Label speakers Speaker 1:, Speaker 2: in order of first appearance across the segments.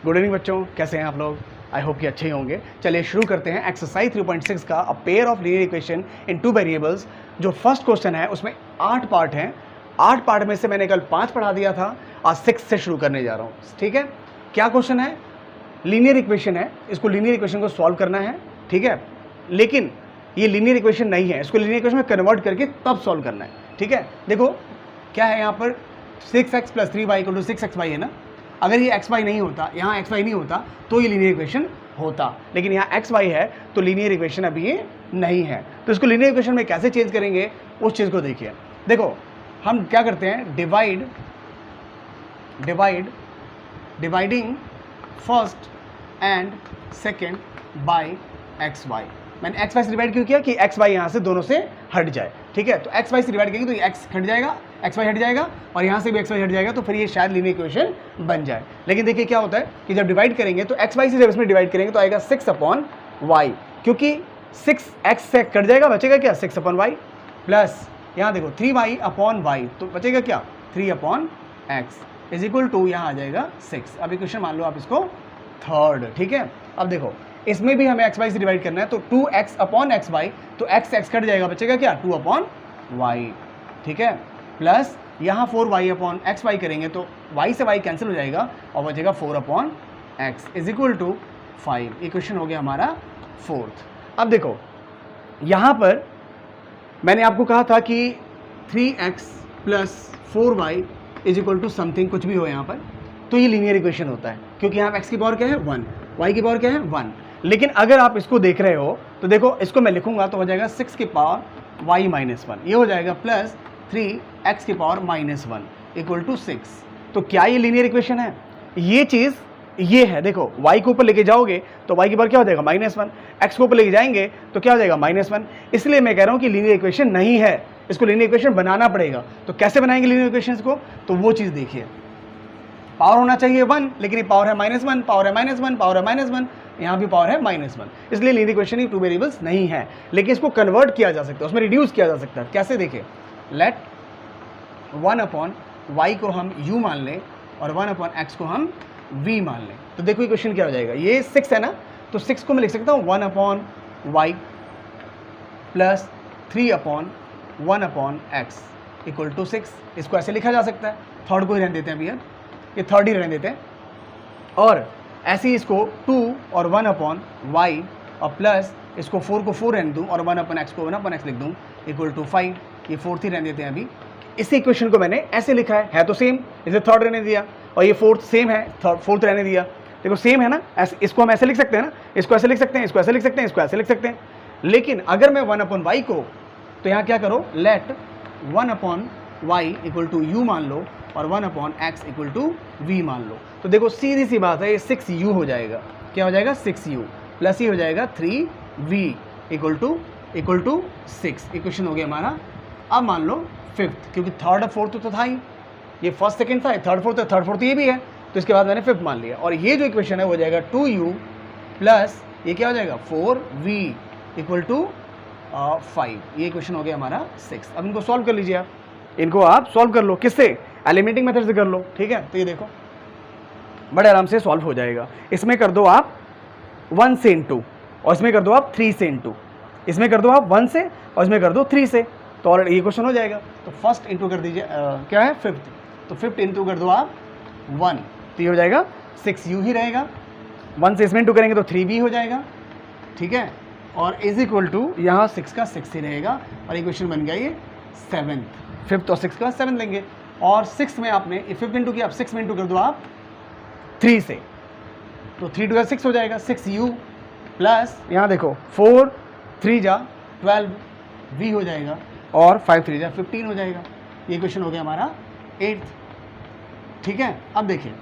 Speaker 1: Good evening बच्चों, कैसे हैं आप लोग? आई होप कि अच्छे ही होंगे। चलिए शुरू करते हैं एक्सरसाइज 3.6 का a pair of linear equation in two variables. जो फर्स्ट क्वेश्चन है उसमें 8 पार्ट हैं। 8 पार्ट में से मैंने कल 5 पढ़ा दिया था, आज 6 से शुरू करने जा रहा हूँ। ठीक है, क्या क्वेश्चन है? लीनियर इक्वेशन है, इसको लीनियर इक्वेशन को सॉल्व करना है। ठीक है, लेकिन ये लीनियर इक्वेशन नहीं है, इसको लीनियर इक्वेशन में कन्वर्ट करके तब सॉल्व करना है। ठीक है, देखो क्या है यहाँ पर 6x + 3y = 6xy है ना। अगर ये xy नहीं होता, यहाँ xy नहीं होता तो ये लीनियर इक्वेशन होता, लेकिन यहाँ xy है तो लीनियर इक्वेशन अभी ये नहीं है। तो इसको लीनियर इक्वेशन में कैसे चेंज करेंगे उस चीज़ को देखिए। देखो हम क्या करते हैं, dividing first and second by xy। मैंने xy से डिवाइड क्यों किया कि xy यहाँ से दोनों से हट जाए। ठीक है, तो xy से डिवाइड करेंगे तो ये x हट जाएगा, xy हट जाएगा और यहाँ से भी xy हट जाएगा, तो फिर ये शायद लीनियर इक्वेशन बन जाए। लेकिन देखिए क्या होता है कि जब डिवाइड करेंगे तो xy से जब इसमें डिवाइड करेंगे तो आएगा 6/y, क्योंकि 6x से कट जाएगा, बचेगा क्या 6/y प्लस यहाँ देखो 3y/y, तो बचेगा क्या 3/x = यहाँ आ जाएगा 6। अब इक्वेशन मान लो आप इसको थर्ड। ठीक है, अब देखो इसमें भी हमें xy से डिवाइड करना है, तो 2x/xy, तो x कट जाएगा, बचेगा क्या 2/y। ठीक है, प्लस यहाँ 4y/xy करेंगे तो y से y कैंसिल हो जाएगा और बचेगा 4/x = 5। इक्वेशन हो गया हमारा फोर्थ। अब देखो यहाँ पर मैंने आपको कहा था कि 3x + 4y = समथिंग, कुछ भी हो यहाँ पर, तो ये लीनियर इक्वेशन होता है, क्योंकि यहाँ x की पावर क्या है 1, y की पावर क्या है 1। लेकिन अगर आप इसको देख रहे हो तो देखो इसको मैं लिखूंगा तो हो जाएगा 6 की पावर y - 1, ये हो जाएगा प्लस 3x की पावर -1 = 6। तो क्या ये लीनियर इक्वेशन है? ये चीज़ ये है। देखो y को ऊपर लेके जाओगे तो y की पावर क्या हो जाएगा -1, x को ऊपर लेके जाएंगे तो क्या हो जाएगा -1। इसलिए मैं कह रहा हूँ कि लीनियर इक्वेशन नहीं है, इसको लीनियर इक्वेशन बनाना पड़ेगा। तो कैसे बनाएंगे लीनियर इक्वेशन को? तो वो चीज़ देखिए, पावर होना चाहिए 1, लेकिन ये पावर है -1, पावर है -1, पावर है -1, यहाँ भी पावर है -1, इसलिए लीनियर इक्वेशन ही टू वेरिएबल्स नहीं है। लेकिन इसको कन्वर्ट किया जा सकता है, उसमें रिड्यूस किया जा सकता है। कैसे देखिए, लेट 1/y को हम u मान लें और 1/x को हम v मान लें, तो देखो इक्वेशन क्या हो जाएगा। ये 6 है ना, तो 6 को मैं लिख सकता हूँ 1/y प्लस 3/1/x = 6। इसको ऐसे लिखा जा सकता है, थर्ड को ही रहने देते हैं अभी, ये थर्ड ही रहने देते हैं। और ऐसे ही इसको 2 और 1/y और प्लस इसको 4 को 4 रहने दूँ और 1/x को 1/x लिख दूँ = 5, ये फोर्थ ही रहने देते हैं अभी। इस इक्वेशन को मैंने ऐसे लिखा है तो सेम, इसे थर्ड रहने दिया और ये फोर्थ सेम है, फोर्थ रहने दिया। देखो सेम है ना, ऐसे इसको हम ऐसे लिख सकते हैं ना, इसको ऐसे लिख सकते हैं, इसको ऐसे लिख सकते हैं, इसको ऐसे लिख सकते हैं। लेकिन अगर मैं 1/y को, तो यहाँ क्या करो, लेट 1/y = u मान लो और 1/x = v मान लो। तो देखो सीधी सी बात है, ये 6u हो जाएगा। क्या हो जाएगा 6u प्लस ये हो जाएगा 3v = 6। इक्वेशन हो गया हमारा। अब मान लो फिफ्थ, क्योंकि थर्ड और फोर्थ तो था ही, ये फर्स्ट सेकंड था, थर्ड फोर्थ है, थर्ड फोर्थ ये भी है, तो इसके बाद मैंने फिफ्थ मान लिया। और ये जो इक्वेशन है वो हो जाएगा 2u प्लस ये क्या हो जाएगा 4v = 5। ये इक्वेशन हो गया हमारा 6। अब इनको सॉल्व कर लीजिए आप, इनको आप सॉल्व कर लो, किससे? एलिमिनेटिंग मेथड से कर लो। ठीक है, तो ये देखो बड़े आराम से सॉल्व हो जाएगा। इसमें कर दो आप 1 से इंटू और इसमें कर दो आप 3 से इंटू, इसमें कर दो आप 1 से और इसमें कर दो 3 से, तो ऑलरेडी ये क्वेश्चन हो जाएगा। तो फर्स्ट इंटू कर दीजिए, क्या है फिफ्थ, तो फिफ्थ इंटू कर दो आप 1, तो ये हो जाएगा 6u ही रहेगा। 1 से इसमें इंटू करेंगे तो 3v हो जाएगा। ठीक है, और = यहाँ 6 का 6 ही रहेगा और इक्वेशन बन गया ये 7th। फिफ्थ और 6 का 7 लेंगे और 6 में आपने फिफ्थ इंटू किया, आप 6 में इंटू कर दो आप 3 से, तो 3 × 6 हो जाएगा 6u प्लस यहाँ देखो 4 3 जा 12v हो जाएगा और 5 3 जा 15 हो जाएगा। ये इक्वेशन हो गया हमारा 8th। ठीक है, अब देखिए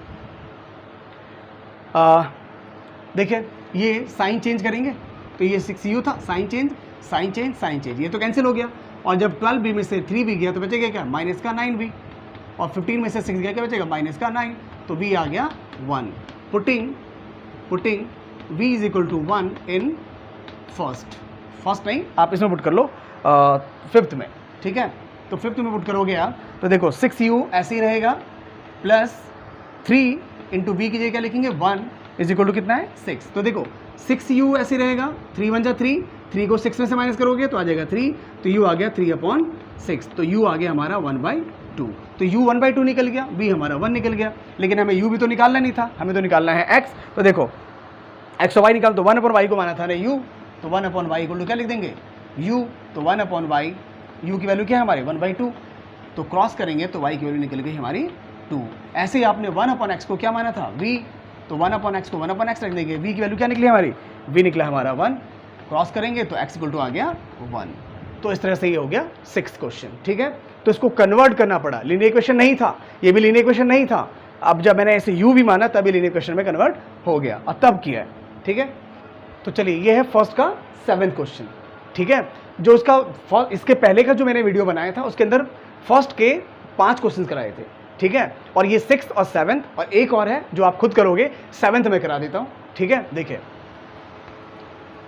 Speaker 1: देखिए ये साइन चेंज करेंगे, तो ये 6u था, sine change sine change sine change, ये तो कैंसिल हो गया। और जब 12b में से 3b गया तो बचेगा क्या -9b, और 15 में से 6 गया क्या बचेगा -9, तो v आ गया 1। पुटिंग v = 1 इन फर्स्ट नहीं, आप इसमें पुट कर लो फिफ्थ में। ठीक है, तो फिफ्थ में पुट करोगे आप तो देखो 6u ऐसे ही रहेगा प्लस 3 इंटू वी की जगह क्या लिखेंगे 1 इज इक्वल टू कितना है 6। तो देखो 6u ऐसे रहेगा, 3 1 जा 3, 3 को 6 में से माइनस करोगे तो आ जाएगा 3, तो u आ गया 3/6, तो u आ गया हमारा 1/2। तो u 1/2 निकल गया, v हमारा 1 निकल गया, लेकिन हमें u भी तो निकालना नहीं था, हमें तो निकालना है x। तो देखो x और y निकाल, तो 1/y को माना था ना u, तो 1/y इक्वल टू क्या लिख देंगे u, तो 1/y u की वैल्यू क्या है हमारे 1/2, तो क्रॉस करेंगे तो y की वैल्यू निकल गई हमारी 2। ऐसे ही आपने 1/x को क्या माना था v, तो 1/x को 1/x रख देंगे, v की वैल्यू क्या निकली हमारी v निकला हमारा 1, क्रॉस करेंगे तो x इक्वल टू आ गया 1। तो इस तरह से ये हो गया 6th क्वेश्चन, ठीक है। तो इसको कन्वर्ट करना पड़ा, लीनियर इक्वेशन नहीं था, ये भी लीनियर इक्वेशन नहीं था, अब जब मैंने ऐसे u भी माना तभी लीनियर इक्वेशन में कन्वर्ट हो गया और तब किया है, ठीक है। तो चलिए ये है फर्स्ट का 7th क्वेश्चन, ठीक है। जो इसका इसके पहले का जो मैंने वीडियो बनाया था उसके अंदर फर्स्ट के 5 क्वेश्चन कराए थे, ठीक है। और ये 6th और 7th और एक और है जो आप खुद करोगे, 7th में करा देता हूँ, ठीक है। देखिए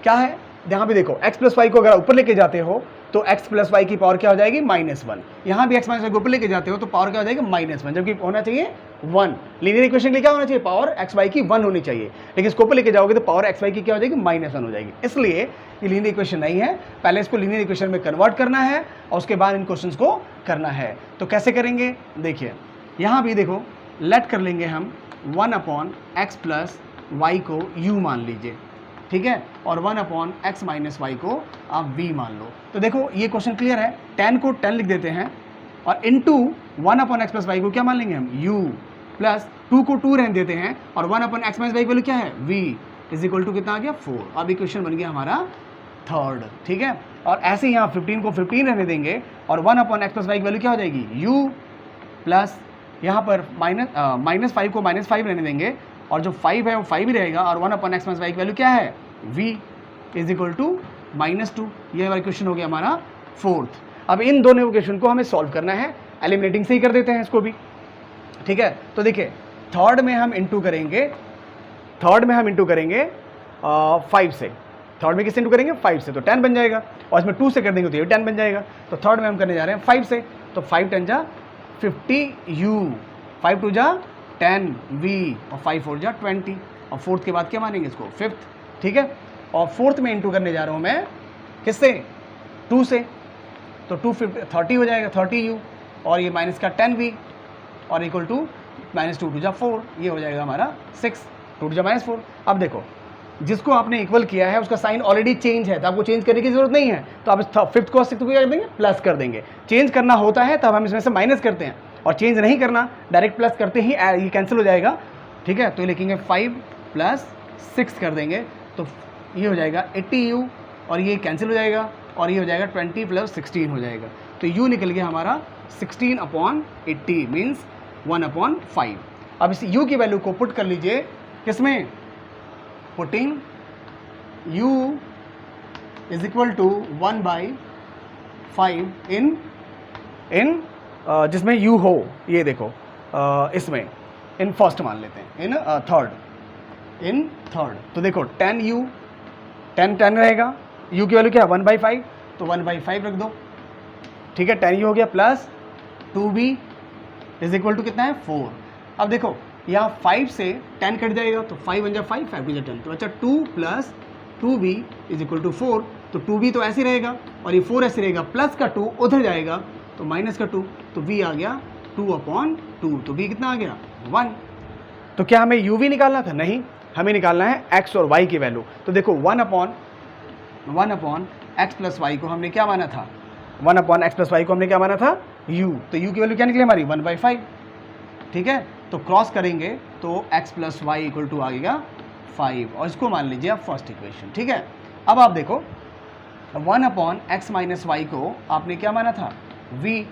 Speaker 1: क्या है, यहाँ पे देखो x प्लस वाई को अगर ऊपर लेके जाते हो तो x प्लस वाई की पावर क्या हो जाएगी -1, यहाँ भी x माइनस वाई को ऊपर लेके जाते हो तो पावर क्या हो जाएगी -1, जबकि होना चाहिए 1। लीनियर इक्वेशन के लिए क्या होना चाहिए, पावर x वाई की 1 होनी चाहिए, लेकिन इसको ऊपर लेके जाओगे तो पावर x वाई की क्या हो जाएगी -1 हो जाएगी। इसलिए ये लीनियर इक्वेशन नहीं है, पहले इसको लीनियर इक्वेशन में कन्वर्ट करना है और उसके बाद इन क्वेश्चन को करना है। तो कैसे करेंगे, देखिए यहाँ भी देखो लेट कर लेंगे हम 1/x प्लस वाई को u मान लीजिए, ठीक है, और 1/x माइनस वाई को आप v मान लो। तो देखो ये क्वेश्चन क्लियर है, 10 को 10 लिख देते हैं और इंटू 1/x प्लस वाई को क्या मान लेंगे हम u, प्लस 2 को 2 रहने देते हैं और 1/x माइनस वाई की वैल्यू क्या है v इज इक्वल टू कितना आ गया 4। अब इक्वेशन बन गया हमारा 3rd, ठीक है। और ऐसे ही यहाँ 15 को 15 रहने देंगे और 1/x प्लस वाई की वैल्यू क्या हो जाएगी u, प्लस यहाँ पर -5 को -5 रहने देंगे और जो 5 है वो 5 ही रहेगा और 1/x माइनस वाई की वैल्यू क्या है v इज इक्वल टू -2। ये हमारा क्वेश्चन हो गया हमारा 4th। अब इन दोनों क्वेश्चन को हमें सॉल्व करना है, एलिमिनेटिंग से ही कर देते हैं इसको भी, ठीक है। तो देखिए 3rd में हम इंटू करेंगे 5 से, 3rd में किससे इंटू करेंगे 5 से, तो 10 बन जाएगा और इसमें 2 से कर देंगे तो ये 10 बन जाएगा। तो 3rd में हम करने जा रहे हैं 5 से, तो 5 10 जा 50u, 5 2 जा 10v और 5 4 जा 20 और 4th के बाद क्या मानेंगे इसको 5th, ठीक है। और 4th में इंटू करने जा रहा हूँ मैं किससे 2 से, तो 2 30 हो जाएगा 30u और ये माइनस का 10v और इक्वल टू -2 2 जा 4, ये हो जाएगा हमारा 6, 2 जा -4। अब देखो जिसको आपने इक्वल किया है उसका साइन ऑलरेडी चेंज है तो आपको चेंज करने की जरूरत नहीं है, तो आप 5th को 6th को क्या कर देंगे प्लस कर देंगे। चेंज करना होता है तब हम इसमें से माइनस करते हैं और चेंज नहीं करना डायरेक्ट प्लस करते ही ये कैंसिल हो जाएगा, ठीक है। तो ये लिखेंगे 5 + 6 कर देंगे तो ये हो जाएगा 80u और ये कैंसिल हो जाएगा और ये हो जाएगा 20 + 16 हो जाएगा, तो u निकल गया हमारा 16/80 मीन्स 1/5। अब इस u की वैल्यू को पुट कर लीजिए किसमें, putting u is equal to 1/5 in जिसमें u हो, ये देखो इसमें इन फर्स्ट मान लेते हैं, इन थर्ड। तो देखो 10u 10 रहेगा, u की वैल्यू क्या है 1/5, तो 1/5 रख दो, ठीक है। 10u हो गया plus 2b is equal to कितना है 4। अब देखो यहाँ 5 से 10 कट जाएगा तो 5 1 जा 5, 5 2 जा 10, तो अच्छा 2 + 2b इज इक्वल टू 4, तो 2b तो ऐसे रहेगा और ये 4 ऐसे रहेगा, प्लस का 2 उधर जाएगा तो माइनस का 2, तो v आ गया 2/2, तो v कितना आ गया 1। तो क्या हमें u v निकालना था, नहीं, हमें निकालना है x और y की वैल्यू। तो देखो 1/x प्लस वाई को हमने क्या माना था, 1/x प्लस वाई को हमने क्या माना था u, तो u की वैल्यू क्या निकली हमारी 1/5, ठीक है। तो क्रॉस करेंगे तो x plus Y equal to आ गया 5 और इसको मान लीजिए आप फर्स्ट इक्वेशन, ठीक है। अब आप देखो 1/x माइनस वाई को आपने क्या माना था v,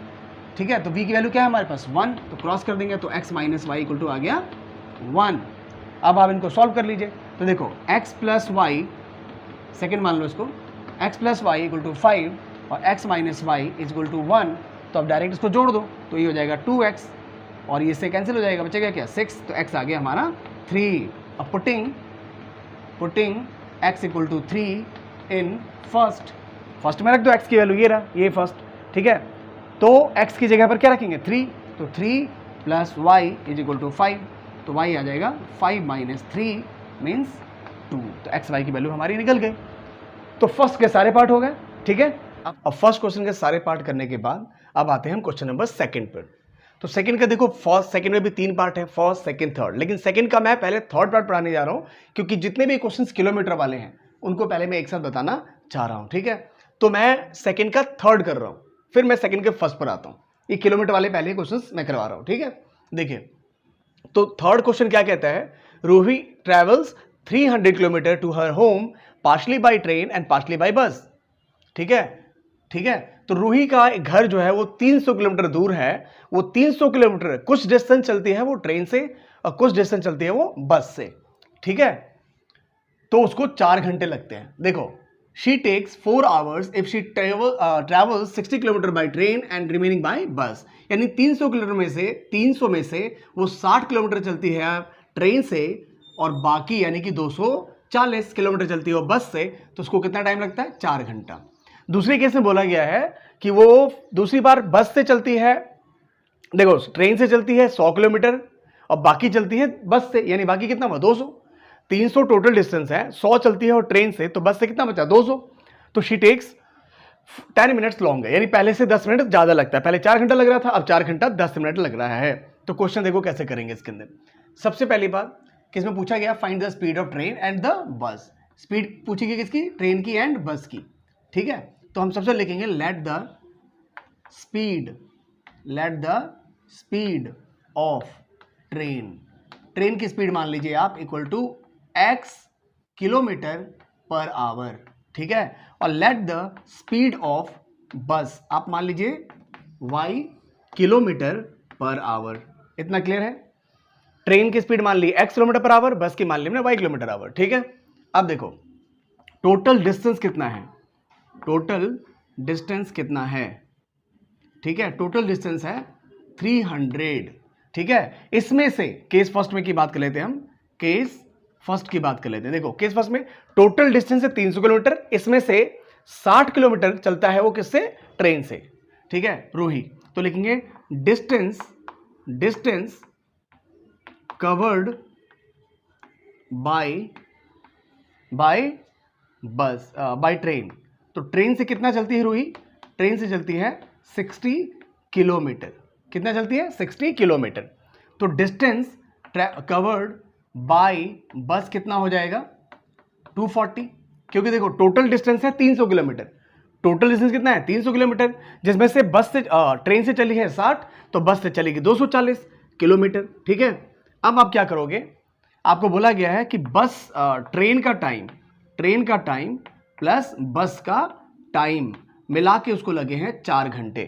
Speaker 1: ठीक है। तो v की वैल्यू क्या है हमारे पास 1, तो क्रॉस कर देंगे तो x minus Y equal to आ गया 1। अब आप इनको सॉल्व कर लीजिए, तो देखो x प्लस वाई सेकेंड मान लो इसको, x plus Y equal to 5 और x minus Y equal to 1, तो अब डायरेक्ट इसको जोड़ दो तो ये हो जाएगा 2x और ये से कैंसिल हो जाएगा, बचेगा क्या 6, तो x आ गया हमारा 3। अब putting x equal to 3 in first में रख दो x की वैल्यू, ये रहा ये फर्स्ट, ठीक है। तो x की जगह पर क्या रखेंगे 3, तो 3 + y इज इक्वल टू 5 तो y आ जाएगा 5 माइनस 3 मीन्स 2। तो एक्स वाई की वैल्यू हमारी निकल गई। तो फर्स्ट के सारे पार्ट हो गए, ठीक है। अब फर्स्ट क्वेश्चन के सारे पार्ट करने के बाद अब आते हैं हम क्वेश्चन नंबर सेकंड पर। तो सेकंड का देखो, फर्स्ट सेकंड में भी 3 पार्ट है, फर्स्ट सेकंड थर्ड, लेकिन सेकंड का मैं पहले थर्ड पार्ट पढ़ाने जा रहा हूं क्योंकि जितने भी क्वेश्चंस किलोमीटर वाले हैं उनको पहले मैं एक साथ बताना चाह रहा हूं, ठीक है। तो मैं सेकंड का थर्ड कर रहा हूं, फिर मैं सेकंड के फर्स्ट पर आता हूं। ये किलोमीटर वाले पहले क्वेश्चंस मैं करवा रहा हूं, ठीक है। देखिए, तो थर्ड क्वेश्चन क्या कहता है, Ruhi travels 300 kilometre to her home partially by train and partially by bus, ठीक है, ठीक है। तो रूही का घर जो है वो 300 किलोमीटर दूर है, वो 300 किलोमीटर कुछ डिस्टेंस चलती है वो ट्रेन से और कुछ डिस्टेंस चलती है वो बस से, ठीक है। तो उसको 4 घंटे लगते हैं। देखो, she takes 4 hours if she travels 60 kilometre by train and remaining by bus, यानी 300 किलोमीटर में से 300 में से वो 60 किलोमीटर चलती है ट्रेन से और बाकी यानी कि 240 किलोमीटर चलती है वो बस से, तो उसको कितना टाइम लगता है, 4 घंटा। दूसरे केस में बोला गया है कि वो दूसरी बार बस से चलती है, देखो ट्रेन से चलती है 100 किलोमीटर और बाकी चलती है बस से, यानी बाकी कितना हुआ 200। 300 टोटल डिस्टेंस है, 100 चलती है और ट्रेन से, तो बस से कितना बचा 200। तो शी टेक्स 10 मिनट्स लॉन्ग है, यानी पहले से 10 मिनट ज्यादा लगता है। पहले 4 घंटा लग रहा था, अब 4 घंटा 10 मिनट लग रहा है। तो क्वेश्चन देखो कैसे करेंगे इसके अंदर। सबसे पहली बात किसमें पूछा गया, find the speed of train and the bus. Speed पूछी गई किसकी, ट्रेन की एंड बस की, ठीक है। तो हम सबसे लिखेंगे let the speed of train. Train की स्पीड मान लीजिए आप equal to x kilometre per hour, ठीक है। और लेट द स्पीड ऑफ बस आप मान लीजिए y किलोमीटर पर आवर। इतना क्लियर है। ट्रेन की स्पीड मान ली x किलोमीटर पर आवर, बस की मान ली हमने y किलोमीटर आवर, ठीक है। अब देखो टोटल डिस्टेंस कितना है, टोटल डिस्टेंस कितना है, ठीक है। टोटल डिस्टेंस है 300, ठीक है। इसमें से केस फर्स्ट में की बात कर लेते हैं हम, केस फर्स्ट की बात कर लेते हैं। देखो केस फर्स्ट में टोटल डिस्टेंस है 300 किलोमीटर, इसमें से 60 किलोमीटर चलता है वो किससे, ट्रेन से, ठीक है, रूही। तो लिखेंगे डिस्टेंस कवर्ड बाय बस बाय ट्रेन। तो ट्रेन से कितना चलती है रूही, ट्रेन से चलती है 60 किलोमीटर। कितना चलती है, 60 किलोमीटर। तो डिस्टेंस कवर्ड बाय बस कितना हो जाएगा, 240, क्योंकि देखो टोटल डिस्टेंस है 300 किलोमीटर। टोटल डिस्टेंस कितना है, 300 किलोमीटर, जिसमें से बस से ट्रेन से चली है 60, तो बस से चलेगी 240 किलोमीटर, ठीक है। अब आप क्या करोगे, आपको बोला गया है कि बस ट्रेन का टाइम प्लस बस का टाइम मिला के उसको लगे हैं 4 घंटे।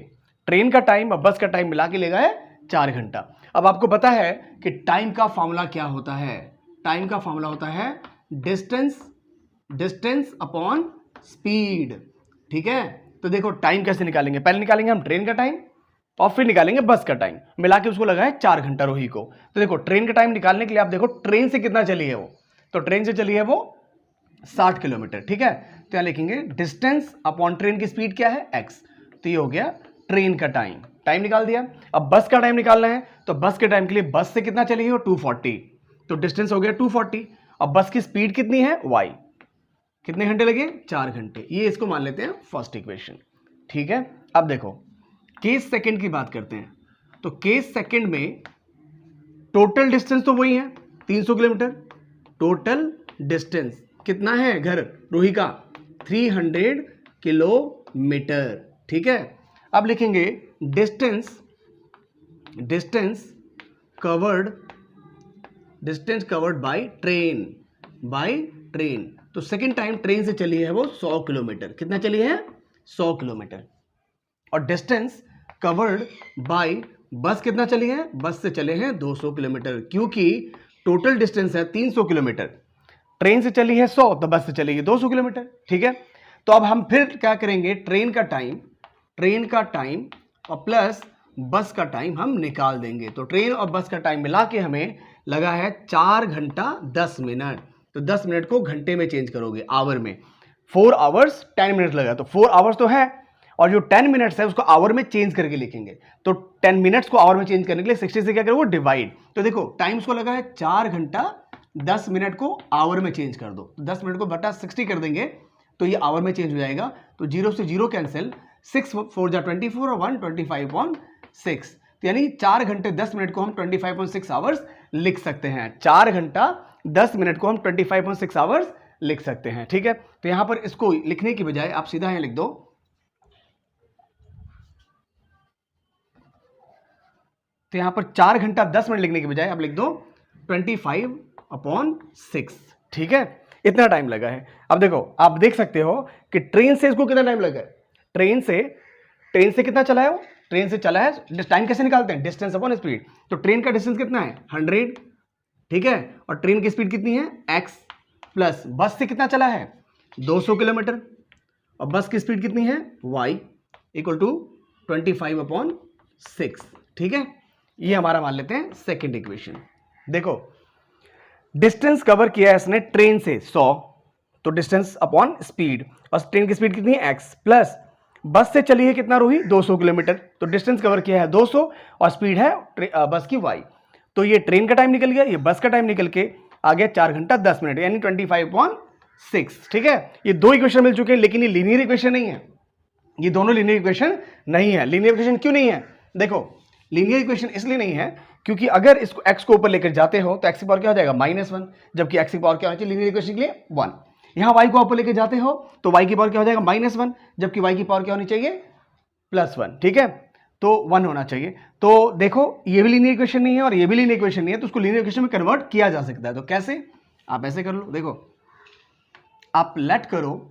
Speaker 1: ट्रेन का टाइम और बस का टाइम मिला के लेगा है 4 घंटा। अब आपको पता है कि टाइम का फॉर्मूला क्या होता है, टाइम का फॉर्मूला होता है डिस्टेंस अपॉन स्पीड, ठीक है। तो देखो टाइम कैसे निकालेंगे, पहले निकालेंगे हम ट्रेन का टाइम और फिर निकालेंगे बस का टाइम, मिला के उसको लगा है 4 घंटा रोही को। तो देखो ट्रेन का टाइम निकालने के लिए आप देखो ट्रेन से कितना चली है वो, तो ट्रेन से चली है वो 60 किलोमीटर, ठीक है। तो यहाँ लिखेंगे डिस्टेंस अपॉन ट्रेन की स्पीड क्या है, x। तो ये हो गया ट्रेन का टाइम निकाल दिया। अब बस का टाइम निकालना है, तो बस के टाइम के लिए बस से कितना चली है वो 240, तो डिस्टेंस हो गया 240। अब बस की स्पीड कितनी है y, कितने घंटे लगे, 4 घंटे। ये इसको मान लेते हैं फर्स्ट इक्वेशन, ठीक है। अब देखो केस सेकंड की बात करते हैं। तो केस सेकंड में टोटल डिस्टेंस तो वही है 300 किलोमीटर, टोटल डिस्टेंस कितना है घर रूही का, 300 किलोमीटर, ठीक है। अब लिखेंगे डिस्टेंस कवर्ड बाय ट्रेन। तो सेकंड टाइम ट्रेन से चली है वो 100 किलोमीटर, कितना चली है 100 किलोमीटर। और डिस्टेंस कवर्ड बाय बस कितना चली है, बस से चले हैं 200 किलोमीटर, क्योंकि टोटल डिस्टेंस है 300 किलोमीटर, ट्रेन से चली है 100, तो बस से चलेगी 200 किलोमीटर, ठीक है। तो अब हम फिर क्या करेंगे, ट्रेन का टाइम और प्लस बस का टाइम हम निकाल देंगे। तो ट्रेन और बस का टाइम मिला के हमें लगा है 4 घंटा 10 मिनट। तो 10 मिनट को घंटे में चेंज करोगे आवर में, 4 आवर्स 10 मिनट लगा, तो 4 आवर्स तो है और जो 10 मिनट्स है उसको आवर में चेंज करके लिखेंगे। तो 10 मिनट्स को आवर में चेंज करने के लिए 60 से क्या करोगे डिवाइड। तो देखो टाइम्स को लगा है 4 घंटा 10 मिनट को आवर में चेंज कर दो, 10 मिनट को बटा 60 कर देंगे तो ये आवर में चेंज हो जाएगा। तो 0 से 0 कैंसिल, 6 4 जा 24 और 1 25.6, तो यानी 4 घंटे 10 मिनट को हम 25.6 आवर्स लिख सकते हैं। 4 घंटा 10 मिनट को हम 25.6 आवर्स लिख सकते हैं। ठीक है, तो यहां पर इसको लिखने की बजाय आप सीधा यहां लिख दो, तो यहां पर 4 घंटा 10 मिनट लिखने की बजाय आप लिख दो 25/6। ठीक है, इतना टाइम लगा है। अब देखो आप देख सकते हो कि ट्रेन से इसको कितना टाइम लगा है। ट्रेन से कितना चला है वो, ट्रेन से चला है, टाइम कैसे निकालते हैं, डिस्टेंस अपॉन स्पीड। तो ट्रेन का डिस्टेंस कितना है 100, ठीक है, और ट्रेन की स्पीड कितनी है x, प्लस बस से कितना चला है 200 किलोमीटर और बस की स्पीड कितनी है y इक्वल टू 25/6। ठीक है, ये हमारा मान लेते हैं सेकंड इक्वेशन। देखो डिस्टेंस कवर किया है इसने ट्रेन से 100, तो डिस्टेंस अपॉन स्पीड, और ट्रेन की स्पीड कितनी है x, प्लस बस से चली है कितना रोही 200 किलोमीटर, तो डिस्टेंस कवर किया है 200 और स्पीड है बस की y। तो ये ट्रेन का टाइम निकल गया, ये बस का टाइम निकल के आ गया 4 घंटा 10 मिनट यानी 25.6। ठीक है, ये दो इक्वेशन मिल चुके हैं, लेकिन ये लीनियर इक्वेशन नहीं है, ये दोनों लीनियर इक्वेशन नहीं है। लीनियर इक्वेशन क्यों नहीं है, देखो लीनियर इक्वेशन इसलिए नहीं है क्योंकि अगर इसको x को ऊपर लेकर जाते हो तो x की पावर क्या हो जाएगा -1, जबकि x की पावर क्या होनी चाहिए लीनियर इक्वेशन के लिए 1। यहां y को ऊपर लेकर जाते हो तो y की पावर क्या हो जाएगा -1, जबकि y की पावर क्या होनी चाहिए +1। ठीक है, तो 1 होना चाहिए। तो देखो ये भी लीनियर इक्वेशन नहीं है और ये भी लीनियर इक्वेशन नहीं है, तो उसको लीनियर इक्वेशन में कन्वर्ट किया जा सकता है। तो कैसे, आप ऐसे कर लो, देखो आप लेट करो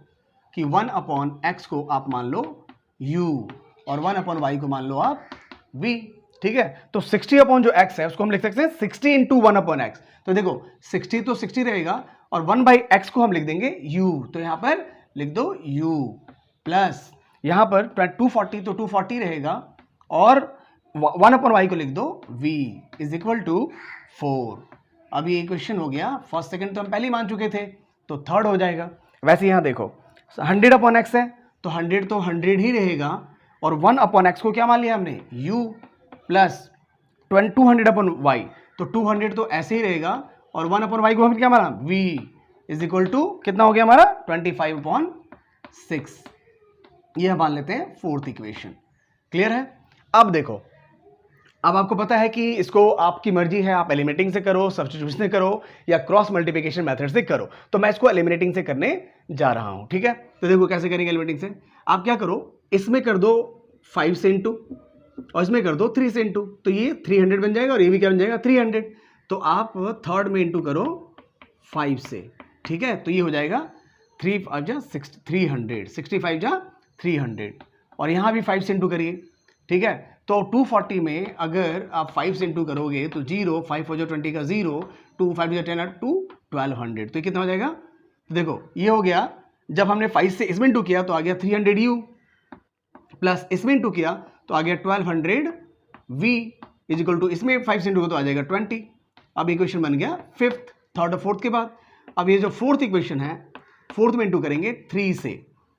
Speaker 1: कि 1/x को आप मान लो u और 1/y को मान लो आप v। ठीक है, तो 60 अपॉन जो x है उसको हम लिख सकते हैं 60 इंटू 1/x। तो देखो 60 तो 60 रहेगा और 1/x को हम लिख देंगे u, तो यहां पर लिख दो u, प्लस यहां पर 240 तो 240 रहेगा और 1/y को लिख दो v इज इक्वल टू 4। अब ये इक्वेशन हो गया, फर्स्ट सेकंड तो हम पहले ही मान चुके थे, तो थर्ड हो जाएगा। वैसे यहां देखो 100/x है तो 100 ही रहेगा और 1/x को क्या मान लिया हमने u, प्लस 200/y, तो 200 तो ऐसे ही रहेगा और 1/y को हमने क्या माना v इज इक्वल टू कितना हो गया हमारा 25/6। यह मान लेते हैं फोर्थ इक्वेशन। क्लियर है। अब देखो, अब आपको पता है कि इसको आपकी मर्जी है, आप एलिमिनेटिंग से करो, सब्स्टिट्यूशन से करो या क्रॉस मल्टीप्लिकेशन मेथड से करो, तो मैं इसको एलिमिनेटिंग से करने जा रहा हूं। ठीक है, तो देखो कैसे करेंगे एलिमिनेटिंग से। आप क्या करो, इसमें कर दो 5 से इंटू और इसमें कर दो 3 से इंटू, तो ये 300 बन जाएगा और ये भी क्या बन जाएगा 300। तो आप थर्ड में इंटू करो 5 से। ठीक है, तो ये हो जाएगा 3 5 जा 300, 65 जा 300 और यहाँ भी 5 से इंटू करिए। ठीक है, तो 240 में अगर आप 5 से इंटू करोगे तो 0, 5 हो जाए 20 का 0, 2 5 10 2 1200, तो कितना हो जाएगा। तो देखो ये हो गया, जब हमने 5 से इसमें इंटू किया तो आ गया 300 u, प्लस इसमें इंटू किया तो आ गया 1200 v इज इक्वल टू, इसमें 5 से इंटू तो आ जाएगा 20। अब इक्वेशन बन गया फिफ्थ, थर्ड और फोर्थ के बाद। अब ये जो फोर्थ इक्वेशन है, फोर्थ में इंटू करेंगे 3 से,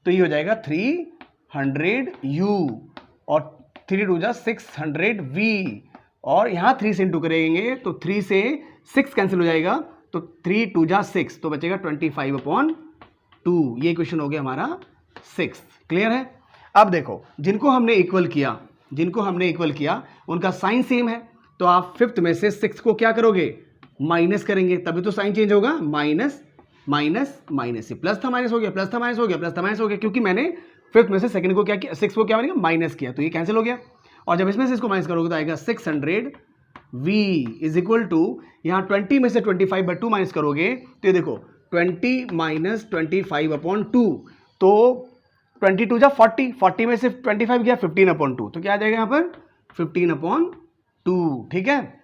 Speaker 1: तो ये हो जाएगा 300 u और 3 2 जा 600 v और यहाँ 3 से इंटू करेंगे तो 3 से 6 कैंसिल हो जाएगा, तो 3 2 जा 6, तो बचेगा 25/2। ये इक्वेशन हो गया हमारा 6। क्लियर है। अब देखो जिनको हमने इक्वल किया उनका साइन सेम है, तो आप फिफ्थ में से 6 को क्या करोगे माइनस करेंगे, तभी तो साइन चेंज होगा। माइनस माइनस माइनस, प्लस था माइनस हो गया, प्लस था माइनस हो गया, प्लस था माइनस हो गया, क्योंकि मैंने फिफ्थ में से सेकंड को क्या किया, 6 को क्या बनेगा माइनस किया, तो ये कैंसिल हो गया। और जब इसमें से इसको माइनस करोगे तो आएगा 600 v इज इक्वल टू, यहाँ 20 में से 25/2 माइनस करोगे तो ये देखो 20 माइनस 25/2, तो 22 जा 40, 40 में से 25 गया 15/2, तो क्या आ जाएगा यहाँ पर 15/2। ठीक है,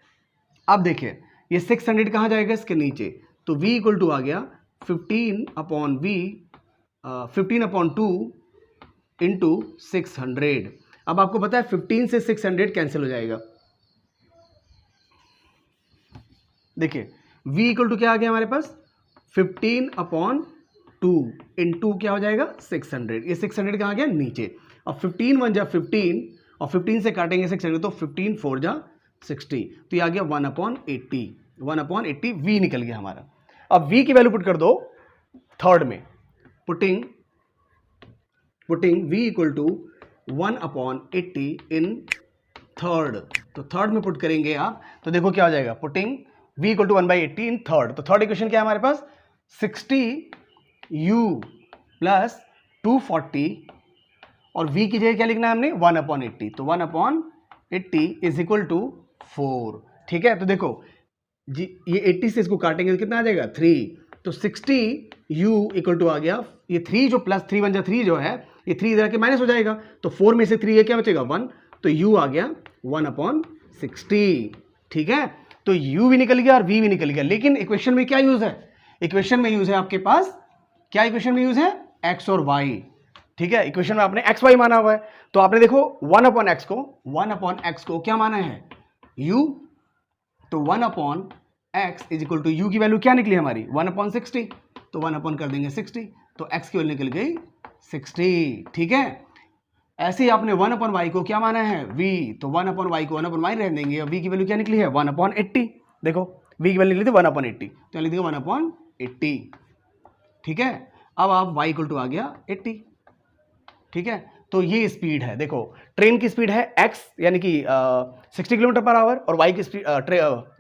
Speaker 1: अब देखिए ये 600 कहाँ जाएगा इसके नीचे, तो v इक्वल टू आ गया 15/2 इंटू 600। अब आपको पता है 15 से 600 कैंसिल हो जाएगा। देखिए v इक्वल टू क्या आ गया हमारे पास 15/2 इंटू क्या हो जाएगा 600, ये 600 कहाँ गया नीचे, अब 15 1 जा 15 और 15 से काटेंगे 6 तो 15 4 जा 60, तो ये आ गया 1/80, 1/80 v निकल गया हमारा। अब v की वैल्यू पुट कर दो थर्ड में, putting v equal to 1/80 in third, तो थर्ड में पुट करेंगे आप, तो देखो क्या हो जाएगा, putting v equal to 1/80 in third, तो थर्ड इक्वेशन क्या है हमारे पास, 60u प्लस 240 और v की जगह क्या लिखना है हमने 1/80, तो 1/80 इज इक्वल टू 4। ठीक है, तो देखो जी ये 80 से इसको काटेंगे तो कितना आ जाएगा 3, तो 60u इक्वल टू आ गया, ये 3 जो प्लस 3 1 जा 3 जो है, ये 3 इधर के माइनस हो जाएगा, तो 4 में से 3 है क्या बचेगा 1, तो u आ गया 1/60। ठीक है, तो u भी निकल गया और v भी निकल गया, लेकिन इक्वेशन में क्या यूज है, इक्वेशन में यूज है आपके पास, क्या इक्वेशन में यूज है x और y। ठीक है, इक्वेशन में आपने x y माना हुआ है, तो आपने देखो 1/x को क्या माना है u, तो 1/x is equal to u की वैल्यू क्या निकली हमारी 1/60, तो 1 कर देंगे 60, तो x की वैल्यू निकल गई 60। ठीक है, ऐसे ही आपने 1/y को क्या माना है v, तो 1/y को 1/y रह देंगे और v की वैल्यू क्या निकली है 1/80, देखो v की वैल्यू निकली थी 1/80, तो लिख देंगे 1/80। ठीक है, अब आप y इक्वल टू आ गया 80। ठीक है, तो ये स्पीड है, देखो ट्रेन की स्पीड है x यानी कि 60 किलोमीटर पर आवर और y की स्पीड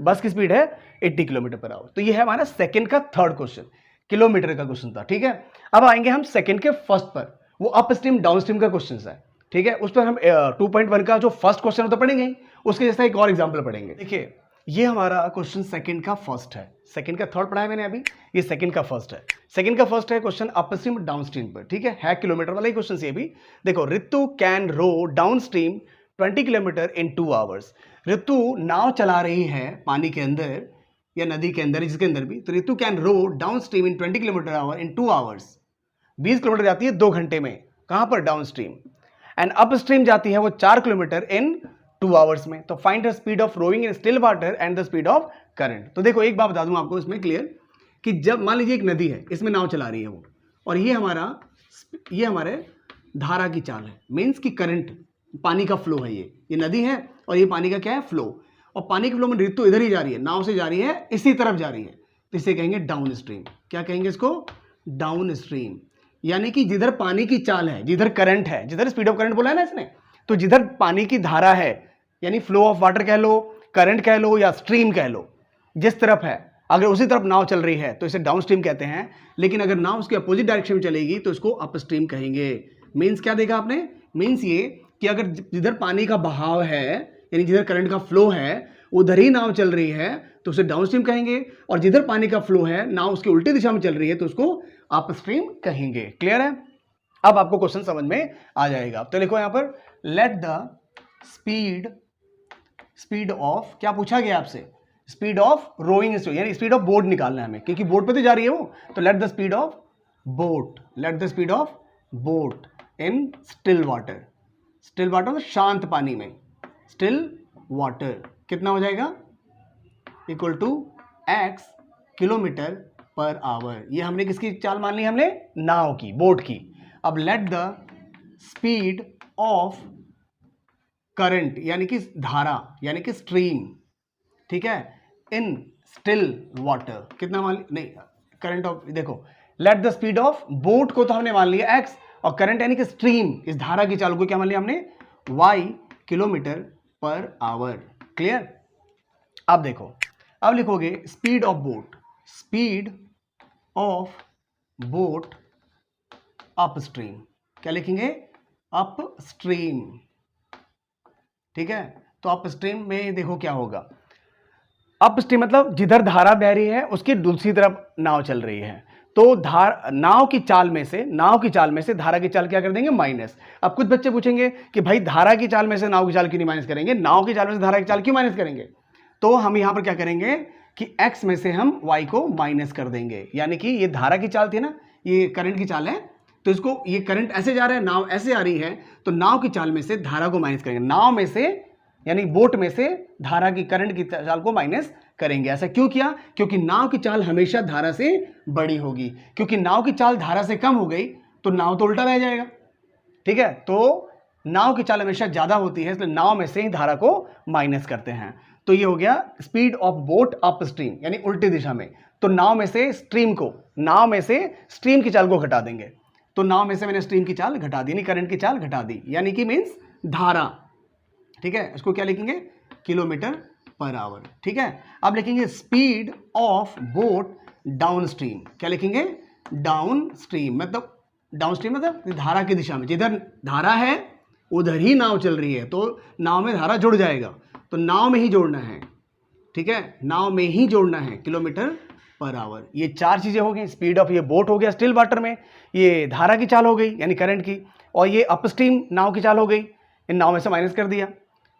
Speaker 1: बस की स्पीड है 80 किलोमीटर पर आवर। तो ये है हमारा सेकंड का थर्ड क्वेश्चन, किलोमीटर का क्वेश्चन था। ठीक है, अब आएंगे हम सेकंड के फर्स्ट पर, वो अप स्ट्रीम डाउन स्ट्रीम का क्वेश्चन है। ठीक है, उस पर हम 2.1 का जो फर्स्ट क्वेश्चन है तो पढ़ेंगे ही, उसके जैसा एक और एग्जाम्पल पढ़ेंगे। देखिए ये हमारा क्वेश्चन सेकंड का फर्स्ट है, सेकंड का थर्ड पढ़ा है मैंने अभी, ये सेकंड का फर्स्ट है। सेकंड का फर्स्ट है question up stream down stream पर। ठीक है किलोमीटर वाला ही क्वेश्चन ये भी। देखो Ritu can row downstream 20 kilometre in 2 hours. Ritu नाव चला रही है पानी के अंदर या नदी के अंदर, जिसके अंदर भी, तो Ritu can row downstream in 20 kilometre hour in 2 hours. 20 kilometre जाती है 2 घंटे में, कहां पर downstream. And upstream जाती है वो 4 किलोमीटर इन 2 आवर्स में। तो find the speed of rowing in still water and the speed of current. तो देखो एक बात बता दूं आपको इसमें क्लियर, कि जब मान लीजिए एक नदी है, इसमें नाव चला रही है वो, और ये हमारे धारा की चाल है, मीन्स की करंट, पानी का फ्लो है, ये नदी है और ये पानी का क्या है फ्लो, और पानी के फ्लो में ऋतु इधर ही जा रही है, नाव से जा रही है, इसी तरफ जा रही है, तो इसे कहेंगे डाउन स्ट्रीम। क्या कहेंगे इसको, डाउन स्ट्रीम। यानी कि जिधर पानी की चाल है, जिधर करंट है, जिधर स्पीड ऑफ करंट बोला है ना इसने, तो जिधर पानी की धारा है, यानी फ्लो ऑफ वाटर कह लो, करंट कह लो या स्ट्रीम कह लो, जिस तरफ है, अगर उसी तरफ नाव चल रही है तो इसे डाउन स्ट्रीम कहते हैं। लेकिन अगर नाव उसके अपोजिट डायरेक्शन में चलेगी तो इसको अप स्ट्रीम कहेंगे। मीन्स क्या देखा आपने, मीन्स ये कि अगर जिधर पानी का बहाव है, यानी जिधर करंट का फ्लो है, उधर ही नाव चल रही है तो उसे डाउन स्ट्रीम कहेंगे, और जिधर पानी का फ्लो है, नाव उसके उल्टी दिशा में चल रही है, तो उसको अप स्ट्रीम कहेंगे। क्लियर है, अब आपको क्वेश्चन समझ में आ जाएगा। तो लिखो यहां पर, लेट द स्पीड ऑफ, क्या पूछा गया आपसे, स्पीड ऑफ रोइंग, यानी स्पीड ऑफ बोट निकालना है हमें, क्योंकि बोट पे तो जा रही है वो, तो let the speed of boat, let the speed of boat in still water, still water तो शांत पानी में, स्टिल वाटर कितना हो जाएगा, equal to x kilometre per hour. ये हमने किसकी चाल मान ली, हमने नाव की, बोट की। अब late the speed of current, यानी कि धारा, यानी कि स्ट्रीम, ठीक है, इन स्टिल वाटर कितना मान, नहीं करंट ऑफ, देखो late the speed of boat को तो हमने मान लिया x, और करंट यानी कि स्ट्रीम, इस धारा की चाल को क्या मान लिया हमने y kilometre per hour. Clear, अब देखो, अब लिखोगे speed of boat, speed of boat up stream, क्या लिखेंगे अप स्ट्रीम। ठीक है, तो अप स्ट्रीम में देखो क्या होगा, अप स्ट्रीम मतलब जिधर धारा बह रही है उसकी दूसरी तरफ नाव चल रही है, तो नाव की चाल में से धारा की चाल क्या कर देंगे माइनस। अब कुछ बच्चे पूछेंगे कि भाई धारा की चाल में से नाव की चाल क्यों नहीं माइनस करेंगे, नाव की चाल में से धारा की चाल क्यों माइनस करेंगे। तो हम यहां पर क्या करेंगे कि x में से हम y को माइनस कर देंगे, यानी कि ये धारा की चाल थी ना, ये करंट की चाल है, तो इसको, ये करंट ऐसे जा रहा है, नाव ऐसे आ रही है, तो नाव की चाल में से धारा को माइनस करेंगे, नाव में से यानी बोट में से धारा की, करंट की चाल को माइनस करेंगे। ऐसा क्यों किया, क्योंकि नाव की चाल हमेशा धारा से बड़ी होगी, क्योंकि नाव की चाल धारा से कम हो गई तो नाव तो उल्टा रह जाएगा। ठीक है, तो नाव की चाल हमेशा ज़्यादा होती है, इसलिए नाव में से ही धारा को माइनस करते हैं। तो ये हो गया speed of boat up stream, यानी उल्टी दिशा में। तो नाव में से स्ट्रीम की चाल को घटा देंगे। तो नाव में से मैंने स्ट्रीम की चाल घटा दी, यानी करंट की चाल घटा दी, यानी कि मीन्स धारा। ठीक है, इसको क्या लिखेंगे? Kilometre per hour. ठीक है, अब लिखेंगे speed of boat down stream. क्या लिखेंगे? डाउन स्ट्रीम मतलब धारा की दिशा में, जिधर धारा है उधर ही नाव चल रही है, तो नाव में धारा जुड़ जाएगा, तो नाव में ही जोड़ना है। ठीक है, नाव में ही जोड़ना है, किलोमीटर पर आवर। ये चार चीजें हो गई। स्पीड ऑफ ये बोट हो गया स्टिल वाटर में, ये धारा की चाल हो गई यानी करंट की, और ये अपस्ट्रीम नाव की चाल हो गई, इन नाव में से माइनस कर दिया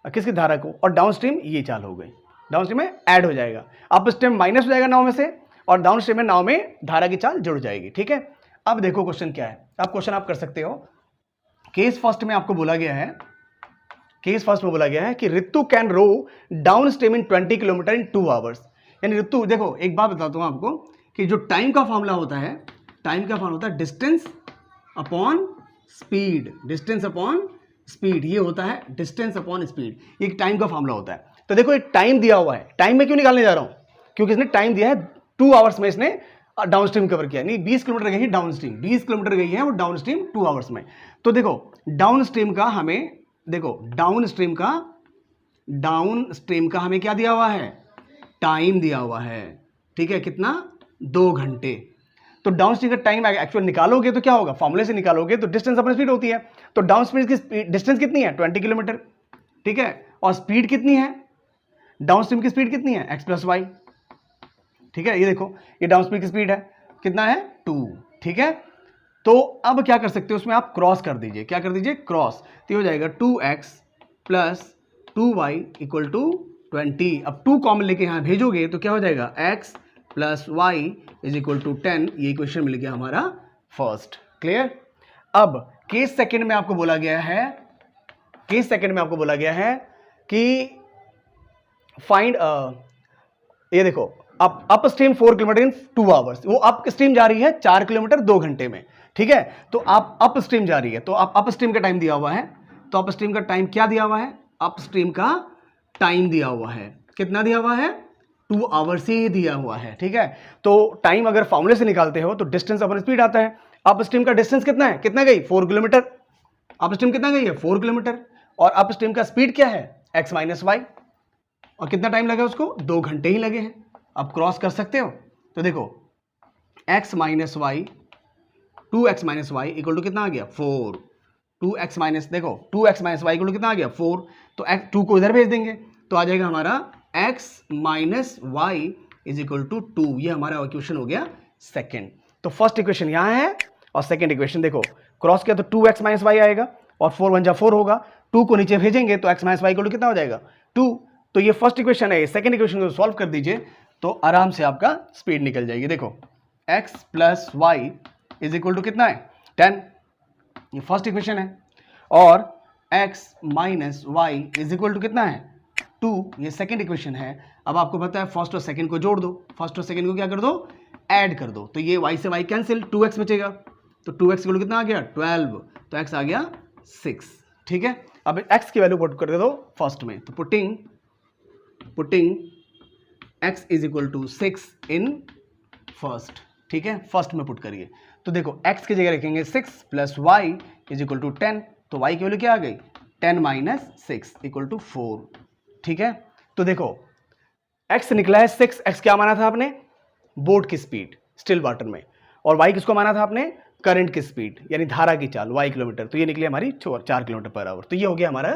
Speaker 1: किसकी? धारा को। और डाउन स्ट्रीम ये चाल हो गई, डाउन स्ट्रीम में ऐड हो जाएगा, अपस्ट्रीम माइनस हो जाएगा नाव में से, और डाउन स्ट्रीम में नाव में धारा की चाल जुड़ जाएगी। ठीक है, अब देखो क्वेश्चन क्या है। अब क्वेश्चन आप कर सकते हो। केस फर्स्ट में आपको बोला गया है, कि Ritu can row downstream in 20 kilometre in 2 hours. यानी ऋतु, देखो एक बात बताता हूं आपको कि जो टाइम का फॉर्मूला होता है डिस्टेंस अपॉन स्पीड, ये होता है डिस्टेंस अपॉन स्पीड, ये टाइम का फॉर्मूला होता है। तो देखो एक टाइम दिया हुआ है, टाइम में क्यों निकालने जा रहा हूं? क्योंकि इसने टाइम दिया है 2 आवर्स में, इसने डाउन स्ट्रीम कवर किया, नहीं 20 किलोमीटर गई है डाउन स्ट्रीम, 20 किलोमीटर गई है वो डाउन स्ट्रीम 2 आवर्स में। तो देखो डाउन स्ट्रीम का हमें क्या दिया हुआ है? टाइम दिया हुआ है। ठीक है, कितना? 2 घंटे। तो डाउन स्ट्रीम का टाइम एक्चुअल निकालोगे तो क्या होगा? फॉर्मूले से निकालोगे तो डिस्टेंस अपॉन स्पीड होती है। तो डाउन स्ट्रीम की डिस्टेंस कितनी है? 20 किलोमीटर। ठीक है, और स्पीड कितनी है? डाउन स्ट्रीम की स्पीड कितनी है? x + y। ठीक है, ये देखो ये डाउन स्ट्रीम की स्पीड है, कितना है? 2। ठीक है, तो अब क्या कर सकते हो, उसमें आप क्रॉस कर दीजिए। क्या कर दीजिए? क्रॉस। तो ये हो जाएगा 2x + 2y = 20। अब 2 कॉमन लेके यहां भेजोगे तो क्या हो जाएगा? x + y = 10। ये इक्वेशन मिल गया हमारा फर्स्ट। क्लियर? अब केस सेकंड में आपको बोला गया है कि फाइंड, ये देखो up stream 4 kilometre in 2 hours, वो अप स्ट्रीम जा रही है 4 किलोमीटर 2 घंटे में। ठीक है, तो आप अप स्ट्रीम जा रही है, तो आप अप स्ट्रीम का टाइम दिया हुआ है, तो अप स्ट्रीम का टाइम क्या दिया हुआ है? अप स्ट्रीम का टाइम दिया हुआ है, कितना दिया हुआ है? 2 आवर्स ही दिया हुआ है। ठीक है, तो टाइम अगर फॉर्मूले से निकालते हो तो डिस्टेंस अपॉन स्पीड आता है। अप स्ट्रीम का डिस्टेंस कितना है? कितना गई? 4 किलोमीटर। अप स्ट्रीम कितना गई है? 4 किलोमीटर। और अप स्ट्रीम का स्पीड क्या है? x - y। और कितना टाइम लगा उसको? 2 घंटे ही लगे हैं। अब क्रॉस कर सकते हो, तो देखो x - y 2x - y = कितना आ गया? 4। 2x - देखो 2x - y = कितना आ गया? 4। तो 2 को इधर भेज देंगे तो आ जाएगा हमारा x - y = 2। ये हमारा इक्वेशन हो गया सेकंड। तो फर्स्ट इक्वेशन यहां है और सेकंड इक्वेशन देखो क्रॉस किया तो 2x - y आएगा और 4 × 1 = 4 होगा। 2 को नीचे भेजेंगे तो x - y = कितना हो जाएगा? 2। तो ये फर्स्ट इक्वेशन है। सेकंड इक्वेशन को सॉल्व कर दीजिए तो आराम से आपका स्पीड निकल जाएगी। देखो x + y = कितना है? 10। ये फर्स्ट इक्वेशन है। और x - y = कितना है? 2। ये सेकंड इक्वेशन है। अब आपको पता है फर्स्ट और सेकंड को जोड़ दो, फर्स्ट और सेकंड को क्या कर दो? ऐड कर दो। तो ये y से y कैंसिल, 2x बचेगा, तो 2x = कितना आ गया? 12। तो x आ गया 6। ठीक है, अब x की वैल्यू पुट कर दो फर्स्ट में, तो पुटिंग x = 6 इन फर्स्ट। ठीक है, फर्स्ट में पुट करिए तो देखो x की जगह रखेंगे 6 + y = 10। तो y की वैल्यू क्या आ गई? 10 - 6 = 4। ठीक है, तो देखो x निकला है 6। x क्या माना था आपने? बोट की स्पीड स्टिल वाटर में। और y किसको माना था आपने? करंट की स्पीड यानी धारा की चाल y किलोमीटर। तो ये निकली हमारी 4 किलोमीटर पर आवर। तो ये हो गया हमारा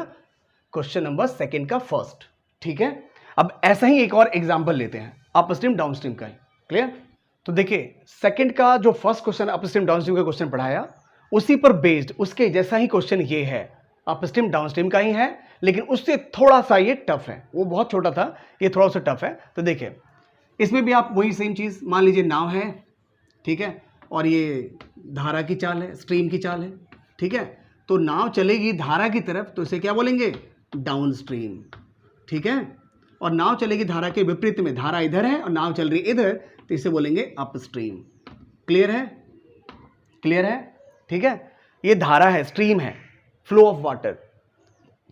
Speaker 1: क्वेश्चन नंबर सेकंड का फर्स्ट। ठीक है, अब ऐसा ही एक और एग्जांपल लेते हैं अप स्ट्रीम डाउन स्ट्रीम का ही। क्लियर? तो देखिए सेकंड का जो first question up stream down stream का क्वेश्चन पढ़ाया उसी पर बेस्ड उसके जैसा ही क्वेश्चन ये है, अप स्ट्रीम डाउन स्ट्रीम का ही है, लेकिन उससे थोड़ा सा ये टफ है। वो बहुत छोटा था, ये थोड़ा सा टफ है। तो देखिए इसमें भी आप वही सेम चीज, मान लीजिए नाव है, ठीक है, और ये धारा की चाल है, स्ट्रीम की चाल है। ठीक है, तो नाव चलेगी धारा की तरफ तो इसे क्या बोलेंगे? Down stream. ठीक है, और नाव चलेगी धारा के विपरीत में, धारा इधर है और नाव चल रही इधर, तो इसे बोलेंगे अप स्ट्रीम। क्लियर है? क्लियर है? ठीक है, ये धारा है, स्ट्रीम है, फ्लो ऑफ वाटर,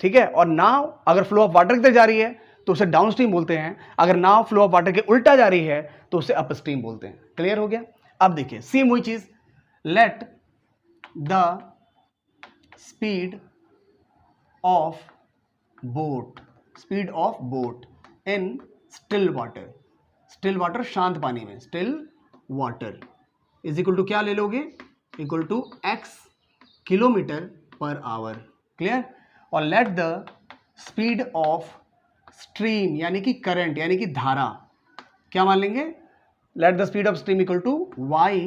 Speaker 1: ठीक है। और नाव अगर फ्लो ऑफ वाटर की तरफ जा रही है तो उसे डाउन स्ट्रीम बोलते हैं, अगर नाव फ्लो ऑफ वाटर के उल्टा जा रही है तो उसे अप स्ट्रीम बोलते हैं। क्लियर हो गया। अब देखिए सेम वही चीज, let the speed of boat, speed of boat in still water, still water शांत पानी में, still water is equal to क्या ले लोगे, equal to x kilometre per hour. Clear. और let the speed of stream यानी कि करंट यानी कि धारा, क्या मान लेंगे, let the speed of stream equal to y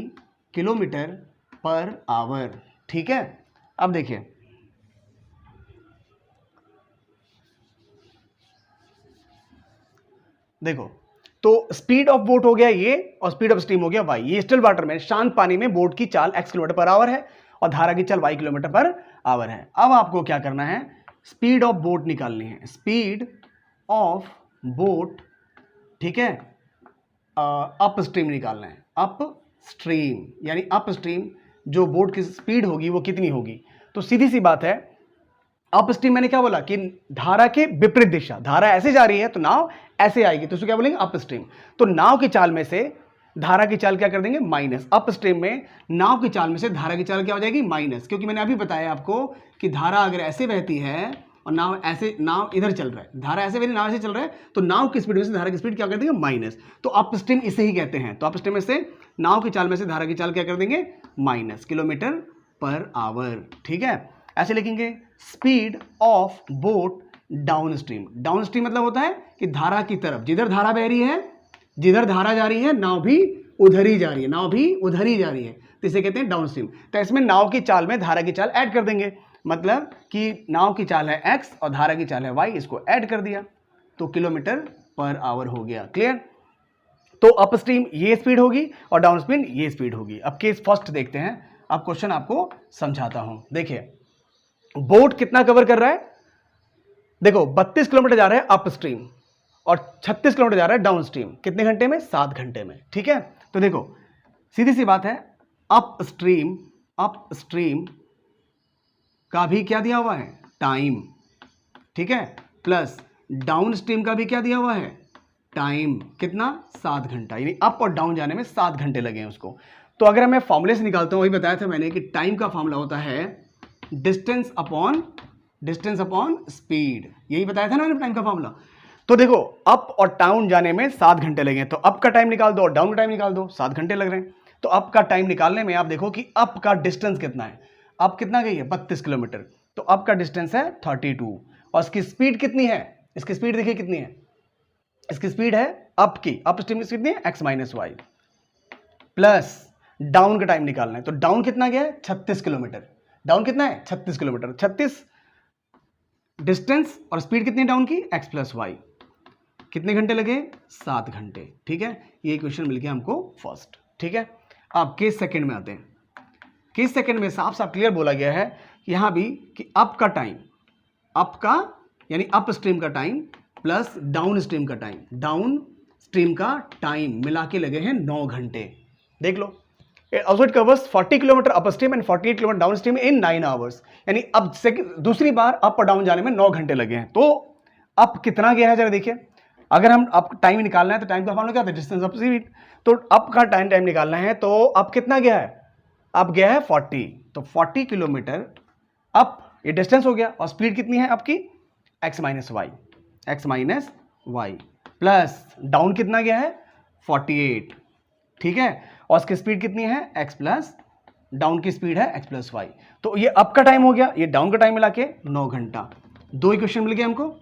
Speaker 1: kilometre per hour. ठीक है। अब देखिए देखो, तो स्पीड ऑफ बोट हो गया ये और स्पीड ऑफ स्ट्रीम हो गया y। ये स्टिल वाटर में शांत पानी में बोट की चाल x किलोमीटर पर आवर है और धारा की चाल y किलोमीटर पर आवर है। अब आपको क्या करना है, स्पीड ऑफ बोट निकालनी है, स्पीड ऑफ बोट, ठीक है, अप स्ट्रीम निकालना है, अप स्ट्रीम यानी अप स्ट्रीम जो बोट की स्पीड होगी वो कितनी होगी। तो सीधी सी बात है, अप स्ट्रीम मैंने क्या बोला कि धारा के विपरीत दिशा, धारा ऐसे जा रही है तो नाव ऐसे आएगी, तो उसको क्या बोलेंगे, अप स्ट्रीम। तो नाव की चाल में से धारा की चाल क्या कर देंगे, माइनस। अप स्ट्रीम में नाव की चाल में से धारा की चाल क्या हो जाएगी, माइनस, क्योंकि मैंने अभी बताया आपको कि धारा अगर ऐसे बहती है और नाव ऐसे, नाव इधर चल रहा है, धारा ऐसे बहती, नाव ऐसे चल रहा है, तो नाव की स्पीड में से धारा की स्पीड क्या कर देंगे, माइनस। तो अप स्ट्रीम इसे ही कहते हैं। तो अप स्ट्रीम में से नाव की चाल में से धारा की चाल क्या कर देंगे, माइनस किलोमीटर पर आवर। ठीक है, ऐसे लिखेंगे speed of boat down stream. Down stream मतलब होता है कि धारा की तरफ, जिधर धारा बह रही है, जिधर धारा जा रही है नाव भी उधर ही जा रही है, नाव भी उधर ही जा रही है, तो इसे कहते हैं डाउन स्ट्रीम। तो इसमें नाव की चाल में धारा की चाल ऐड कर देंगे, मतलब कि नाव की चाल है x और धारा की चाल है y, इसको ऐड कर दिया तो किलोमीटर पर आवर हो गया। क्लियर। तो अप स्ट्रीम ये स्पीड होगी और डाउन स्ट्रीम ये स्पीड होगी। अब केस फर्स्ट देखते हैं, अब क्वेश्चन आपको समझाता हूं। देखिए बोट कितना कवर कर रहा है, देखो 32 किलोमीटर जा रहा है अप स्ट्रीम और 36 किलोमीटर जा रहा है डाउन स्ट्रीम। कितने घंटे में, 7 घंटे में। ठीक है, तो देखो सीधी सी बात है, अप स्ट्रीम का भी क्या दिया हुआ है, टाइम, ठीक है, प्लस डाउन स्ट्रीम का भी क्या दिया हुआ है, टाइम, कितना, 7 घंटा, यानी अप और डाउन जाने में 7 घंटे लगे हैं उसको। तो अगर मैं फॉर्मूले से निकालता हूं, वही बताया था मैंने कि टाइम का फॉर्मूला होता है डिस्टेंस अपॉन स्पीड, यही बताया था ना मैंने टाइम का फॉर्मूला। तो देखो अप और डाउन जाने में 7 घंटे लगे, तो अप का टाइम निकाल दो और डाउन का टाइम निकाल दो, 7 घंटे लग रहे हैं। तो अप का टाइम निकालने में आप देखो कि अप का डिस्टेंस कितना है, अप कितना गई है, 32 किलोमीटर, तो अप का डिस्टेंस है 32 और इसकी स्पीड कितनी है, इसकी स्पीड देखिए कितनी है, इसकी स्पीड है अप की, अप स्ट्रीम की स्पीड कितनी है, x minus y, plus down का टाइम निकालना है। तो डाउन कितना गया है, 36 किलोमीटर, डाउन कितना है, 36 किलोमीटर, 36 डिस्टेंस और स्पीड कितनी डाउन की, x प्लस वाई, कितने घंटे लगे, 7 घंटे। ठीक है, ये क्वेश्चन मिल गया हमको फर्स्ट। ठीक है, अब केस सेकंड में आते हैं। केस सेकंड में साफ साफ क्लियर बोला गया है यहां भी कि अप का टाइम, अप का यानी अप स्ट्रीम का टाइम प्लस डाउन स्ट्रीम का टाइम, डाउन स्ट्रीम का टाइम मिला के लगे हैं 9 घंटे। देख लो, also it covers 40 kilometre up stream and 48 kilometre down stream in 9 hours, यानी अब दूसरी बार अप और डाउन जाने में 9 घंटे लगे हैं। तो अप कितना गया है जरा देखिए, अगर हम अप टाइम निकालना है तो टाइम का फॉर्मूला क्या था, डिस्टेंस ऑफ स्पीड, तो अप का टाइम निकालना है तो अप कितना गया है, अप गया है 40, तो 40 किलोमीटर अप, ये डिस्टेंस हो गया, और स्पीड कितनी है आपकी, x minus y, plus down कितना गया है 48, ठीक है, और इसकी स्पीड कितनी है, x प्लस, डाउन की स्पीड है x प्लस वाई। तो ये अप का टाइम हो गया, ये डाउन का टाइम मिला के 9 घंटा। 2 इक्वेशन मिल गए हमको।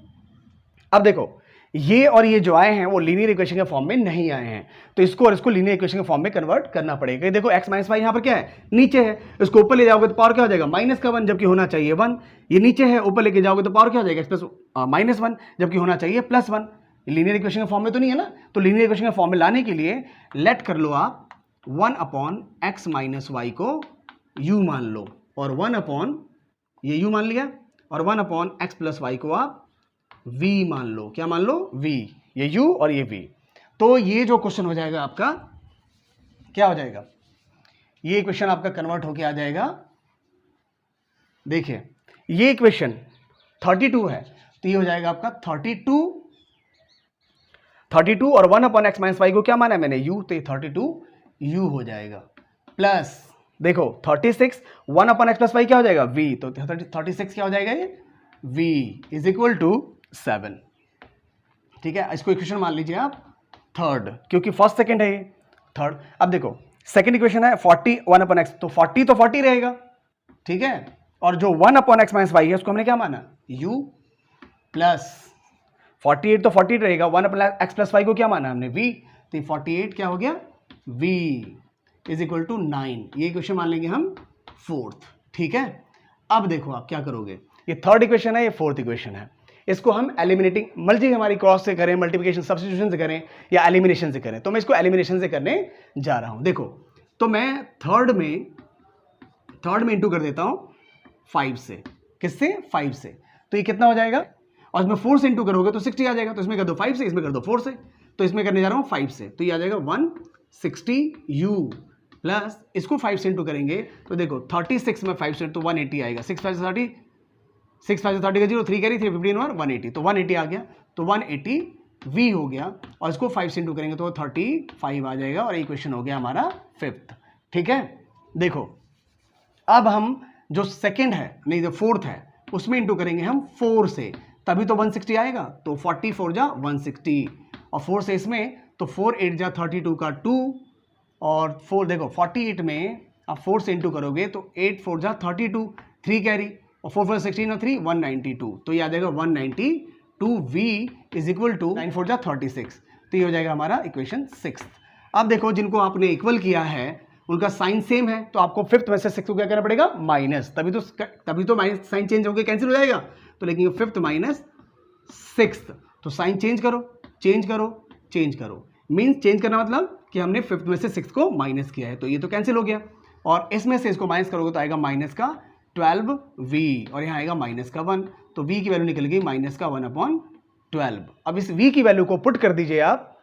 Speaker 1: अब देखो ये और ये जो आए हैं वो लीनियर इक्वेशन के फॉर्म में नहीं आए हैं, तो इसको और इसको लीनियर इक्वेशन के फॉर्म में कन्वर्ट करना पड़ेगा। देखो x माइनस वाई यहाँ पर क्या है, नीचे है, इसको ऊपर ले जाओगे तो पावर क्या हो जाएगा, माइनस का 1 जबकि होना चाहिए 1, ये नीचे है, ऊपर लेके जाओगे तो पावर क्या हो जाएगा, x प्लस माइनस 1 जबकि होना चाहिए प्लस 1। लीनियर इक्वेशन के फॉर्म में तो नहीं है ना, तो लीनियर इक्वेशन के फॉर्म में लाने के लिए लेट कर लो आप 1 अपॉन x माइनस वाई को u मान लो, और 1 अपॉन ये u मान लिया, और 1 अपॉन x प्लस वाई को आप v मान लो, क्या मान लो, v, ये u और ये v। तो ये जो क्वेश्चन हो जाएगा आपका क्या हो जाएगा, ये क्वेश्चन आपका कन्वर्ट होके आ जाएगा। देखिए ये इक्वेशन 32 है, तो ये हो जाएगा आपका 32 और 1 अपॉन एक्स माइनस वाई को क्या माना है मैंने, u, तो ये 32u हो जाएगा। प्लस देखो 36 1 अपॉन एक्स प्लस वाई क्या हो जाएगा, v, तो 36 क्या हो जाएगा ये, v इज इक्वल टू 7। ठीक है, इसको इक्वेशन मान लीजिए आप थर्ड, क्योंकि फर्स्ट सेकंड है ये थर्ड। अब देखो सेकंड इक्वेशन है 40 1 अपॉन एक्स, तो 40 तो 40 रहेगा, ठीक है, और जो 1 अपॉन एक्स माइनस वाई है उसको हमने क्या माना, u, प्लस 48 तो 40 रहेगा, 1 अपॉन एक्स प्लस वाई को क्या माना हमने, v, तो 48 क्या हो गया, v इज इक्वल टू 9। ये इक्वेशन मान लेंगे हम फोर्थ। ठीक है, अब देखो आप क्या करोगे, ये थर्ड इक्वेशन है, ये फोर्थ इक्वेशन है, इसको हम एलिमिनेटिंग मल्टी हमारी क्रॉस से करें, मल्टीप्लिकेशन सब्स्टिट्यूशन से करें या एलिमिनेशन से करें, तो मैं इसको एलिमिनेशन से करने जा रहा हूं। देखो तो मैं थर्ड में इंटू कर देता हूं 5 से, किससे, 5 से, तो ये कितना हो जाएगा, और इसमें 4 से इंटू करोगे तो 60 आ जाएगा, तो इसमें कर दो 5 से, इसमें कर दो 4 से, तो इसमें करने जा रहा हूं 5 से, तो ये आ जाएगा 160u, प्लस इसको 5 से इंटू करेंगे तो देखो 36 में 5 से तो 180 आएगा, 6 5 30, 6 5 30 का 0, 3 कैरी 3 15 और 180, तो 180 आ गया, तो 180 v हो गया, और इसको 5 से इंटू करेंगे तो 35 आ जाएगा, और इक्वेशन हो गया हमारा फिफ्थ। ठीक है, देखो अब हम जो सेकंड है, नहीं जो फोर्थ है, उसमें इंटू करेंगे हम 4 से, तभी तो 160 आएगा, तो 44 जा 160, और 4 से इसमें तो 4 8 जा 32 का 2, और 4 देखो 48 में आप 4 से इंटू करोगे तो 8 4 जा 32, 3 कैरी, और 4 4 16 और 3 192, तो ये आ जाएगा 192v इज इक्वल टू 9 4 जा 36, तो ये हो जाएगा हमारा इक्वेशन 6। अब देखो जिनको आपने इक्वल किया है उनका साइन सेम है, तो आपको फिफ्थ में से 6 को क्या करना पड़ेगा, माइनस, तभी तो माइनस साइन चेंज होकर कैंसिल हो जाएगा, तो लेकिन फिफ्थ माइनस 6, तो साइन चेंज करो, मीन्स चेंज करना मतलब कि हमने फिफ्थ में से 6 को माइनस किया है, तो ये तो कैंसिल हो गया, और इसमें से इसको माइनस करोगे तो आएगा माइनस का 12v, और यहाँ आएगा माइनस का 1, तो v की वैल्यू निकल गई माइनस का 1/12। अब इस v की वैल्यू को पुट कर दीजिए आप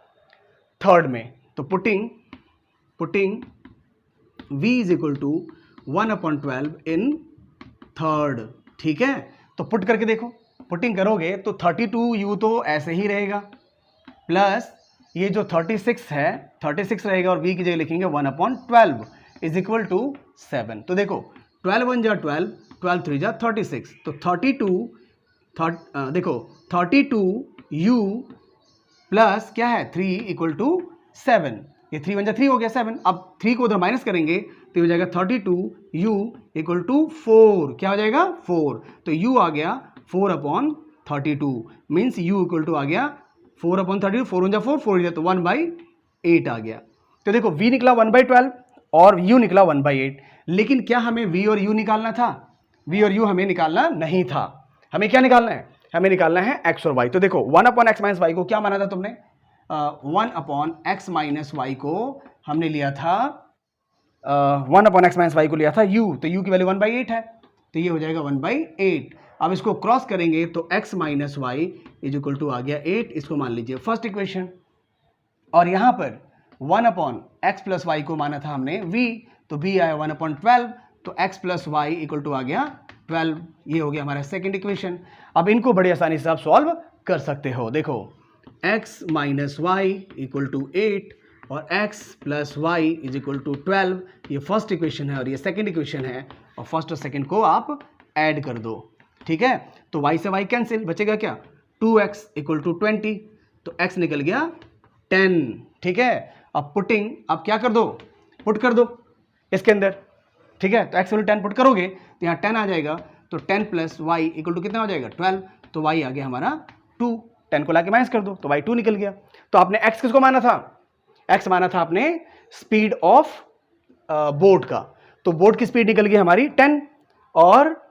Speaker 1: थर्ड में, तो putting v is equal to 1/12 in third. ठीक है, तो पुट करके देखो, पुटिंग करोगे तो 32u तो ऐसे ही रहेगा, प्लस ये जो 36 है 36 रहेगा, और v की जगह लिखेंगे 1/12 इज इक्वल टू 7। तो देखो 12 1 जा 12, 12 3 जा 36, तो 32u प्लस क्या है 3 इक्वल टू 7, ये 3 1 जा 3 हो गया 7, अब 3 को उधर माइनस करेंगे तो हो जाएगा 32u इक्वल टू 4, क्या हो जाएगा 4, तो u आ गया 4/32, मीन्स u इक्वल टू आ गया 4/32, 4 1 जा 4, 4 जा तो 1/8 आ गया। तो देखो v निकला 1/12 और u निकला 1/8, लेकिन क्या हमें v और u निकालना था, v और u हमें निकालना नहीं था, हमें क्या निकालना है, हमें निकालना है x और y। तो देखो 1/x माइनस वाई को क्या माना था तुमने, 1/x माइनस वाई को हमने लिया था 1/x माइनस वाई को लिया था u, तो u की वैल्यू 1/8 है, तो ये हो जाएगा 1/8। अब इसको क्रॉस करेंगे तो x minus Y is equal to आ गया 8, इसको मान लीजिए फर्स्ट इक्वेशन, और यहाँ पर 1/x प्लस वाई को माना था हमने v, तो v आया 1/12, तो x plus Y equal to आ गया 12, ये हो गया हमारा सेकेंड इक्वेशन। अब इनको बड़ी आसानी से आप सॉल्व कर सकते हो, देखो x minus Y equal to 8 और x plus y is equal to 12, ये फर्स्ट इक्वेशन है और ये सेकेंड इक्वेशन है, और फर्स्ट और सेकेंड को आप ऐड कर दो। ठीक है, तो y से y कैंसिल, बचेगा क्या 2x इक्वल टू 20, तो x निकल गया 10। ठीक है, अब पुटिंग, अब क्या कर दो, पुट कर दो इसके अंदर। ठीक है, तो x वैल्यू 10 पुट करोगे तो यहाँ 10 आ जाएगा, तो 10 प्लस वाई इक्वल टू कितना हो जाएगा 12, तो y आ गया हमारा 2, 10 को लाके माइनस कर दो तो y 2 निकल गया। तो आपने x किसको माना था, x माना था आपने स्पीड ऑफ बोट का, तो बोट की स्पीड निकल गई हमारी 10, और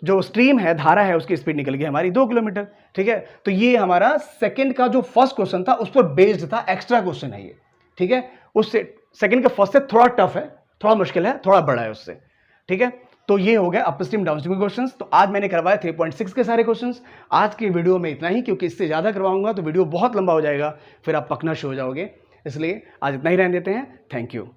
Speaker 1: जो स्ट्रीम है, धारा है, उसकी स्पीड निकल गई हमारी 2 किलोमीटर। ठीक है, तो ये हमारा सेकंड का जो फर्स्ट क्वेश्चन था उस पर बेस्ड था, एक्स्ट्रा क्वेश्चन है ये। ठीक है, उससे सेकंड का फर्स्ट से थोड़ा टफ है, थोड़ा मुश्किल है, थोड़ा बड़ा है उससे। ठीक है, तो ये हो गया अपस्ट्रीम डाउनस्ट्रीम के क्वेश्चंस। तो आज मैंने करवाया 3.6 के सारे क्वेश्चंस। आज की वीडियो में इतना ही, क्योंकि इससे ज़्यादा करवाऊंगा तो वीडियो बहुत लंबा हो जाएगा, फिर आप पकना शुरू हो जाओगे, इसलिए आज इतना ही रहने देते हैं। Thank you.